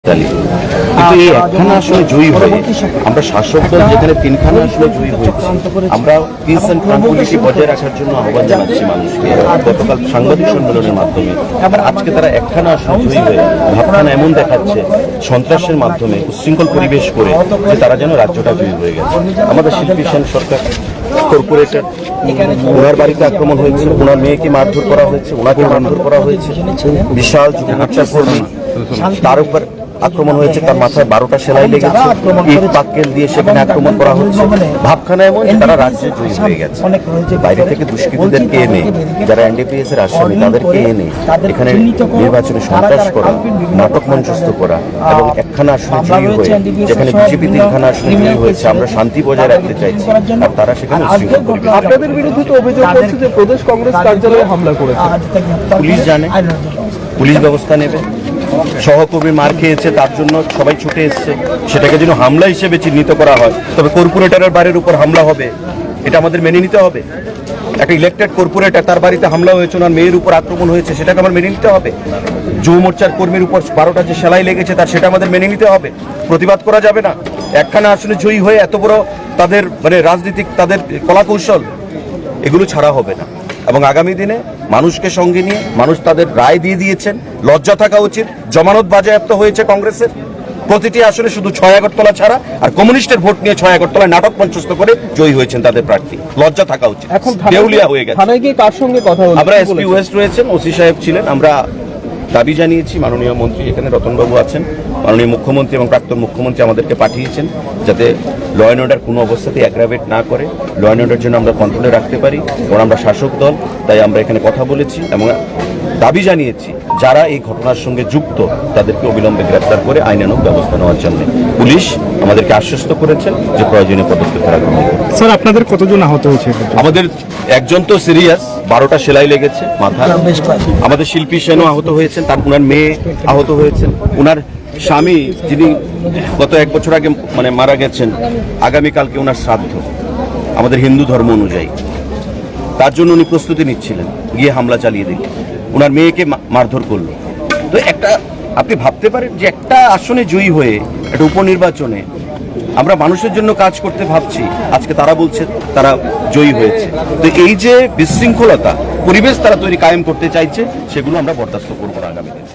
কিন্তু এই একখানা আসলে জয়ী হয়ে আমরা শাসক দল যেখানে তিনখানা আসলে জয়ী হয়েছে, আমরা পিস অ্যান্ড ট্রাঙ্কুইলিটি বজায় রাখার জন্য আহ্বান জানাচ্ছি মানুষকে। গতকাল সাংবাদিক সম্মেলনের মাধ্যমে আজকে তারা একখানা আসলে জয়ী হয়ে ভাবখানা এমন দেখাচ্ছে সন্ত্রাসের মাধ্যমে উচ্ছৃঙ্খল পরিবেশ করে যে তারা যেন রাজ্যটা জয়ী হয়ে গেছে। আমাদের শিল্পী সেন সরকার কর্পোরেটর, ওনার বাড়িতে আক্রমণ হয়েছে, ওনার মেয়েকে মারধর করা হয়েছে, ওনাকে মারধর করা হয়েছে, বিশাল যুব মোর্চার কর্মী তার উপর আক্রমণ হয়েছে, তার মাথায় 12টা সেলাই লেগেছে, ইট পাক্কেল দিয়ে সেখানে আক্রমণ করা হচ্ছে। ভাবখানা এমন তারা রাজ্যে জয়ী হয়ে গেছে। বাইরে থেকে দুষ্কৃতীদেরকে এনে, যারা এনডিপিএস এর আসামি তাদেরকে এনে এখানে নির্বাচনে সন্ত্রাস করা, নাটক মঞ্চস্থ করা এবং একখানা আসনে জয়ী হয়ে যেখানে বিজেপি তিনখানা আসনে জয়ী হয়েছে, আমরা শান্তি বজায় রাখতে চাইছি আর তারা সেখানে উচ্ছৃঙ্খল পরিবেশ। আপনাদের বিরুদ্ধে তো অভিযোগ করছে যে প্রদেশ কংগ্রেস কার্যালয়ে হামলা করেছে। পুলিশ জানে, পুলিশ ব্যবস্থা নেবে। সহকর্মী মার খেয়েছে তার জন্য সবাই ছুটে এসছে, সেটাকে যেন হামলা হিসেবে চিহ্নিত করা হয়। তবে কর্পোরেটরের বাড়ির উপর হামলা হবে এটা আমাদের মেনে নিতে হবে। একটা ইলেক্টেড কর্পোরেটর, তার বাড়িতে হামলা হয়েছে, ওনার মেয়ের উপর আক্রমণ হয়েছে, সেটাকে আমার মেনে নিতে হবে। যুব মোর্চার কর্মীর উপর 12টা যে সেলাই লেগেছে তার সেটা আমাদের মেনে নিতে হবে। প্রতিবাদ করা যাবে না। একখানা আসলে জয়ী হয়ে এত বড় তাদের রাজনীতিক তাদের কলাকৌশল, এগুলো ছাড়া হবে না। এবং আগামী দিনে মানুষকে সঙ্গে নিয়ে মানুষ তাদের রায় দিয়ে দিয়েছেন, লজ্জা থাকা উচিত। জমানত বাজেয়াপ্ত হয়েছে কংগ্রেসের প্রতিটি আসলে, শুধু 6 আগরতলা ছাড়া। আর কমিউনিস্টের ভোট নিয়ে 6 আগরতলায় নাটক মঞ্চস্থ করে জয়ী হয়েছেন তাদের প্রার্থী। লজ্জা থাকা উচিত। এখন দেউলিয়া হয়ে গেছে। থানায় গিয়ে কার সঙ্গে কথা হলো? আমরা এসপি ওয়েস্ট রয়েছেন, ওসি সাহেব ছিলেন। আমরা দাবি জানিয়েছি, মাননীয় মন্ত্রী এখানে রতনবাবু আছেন, মাননীয় মুখ্যমন্ত্রী এবং প্রাক্তন মুখ্যমন্ত্রী আমাদেরকে পাঠিয়েছেন যাতে ল অ্যান্ড অর্ডার কোনো অবস্থাতেই অ্যাগ্রাভেট না করে, ল অ্যান্ড অর্ডার জন্য আমরা কন্ট্রোলে রাখতে পারি। এবং আমরা শাসক দল, তাই আমরা এখানে কথা বলেছি এবং দাবি জানিয়েছি যারা এই ঘটনার সঙ্গে যুক্ত তাদেরকে অবিলম্বে গ্রেপ্তার করে আইনানুগ ব্যবস্থা নেওয়ার জন্য পুলিশ আমাদেরকে আশ্বস্ত করেছেন যে প্রয়োজনীয় পদক্ষেপ তারা গ্রহণ করবে। স্যার, আপনাদের কতজন আহত হয়েছে? আমাদের একজন তো সিরিয়াস, 12টা সেলাই লেগেছে মাথা। আমাদের শিল্পী সেনও আহত হয়েছেন, তার ওনার মেয়ে আহত হয়েছেন। ওনার স্বামী যিনি গত 1 বছর আগে মারা গেছেন, আগামীকালকে ওনার শ্রাদ্ধ আমাদের হিন্দু ধর্ম অনুযায়ী। তার জন্য উনি প্রস্তুতি নিচ্ছিলেন, গিয়ে হামলা চালিয়ে দিল, ওনার মেয়েকে মারধর করলো। তো একটা আপনি ভাবতে পারেন যে একটা আসনে জয়ী হয়ে একটা উপনির্বাচনে আমরা মানুষের জন্য কাজ করতে ভাবছি, আজকে তারা বলছে তারা জয়ী হয়েছে। তো এই যে বিশৃঙ্খলতা পরিবেশ তারা কায়েম করতে চাইছে, সেগুলো আমরা বরদাস্ত করবো না আগামী দিনে।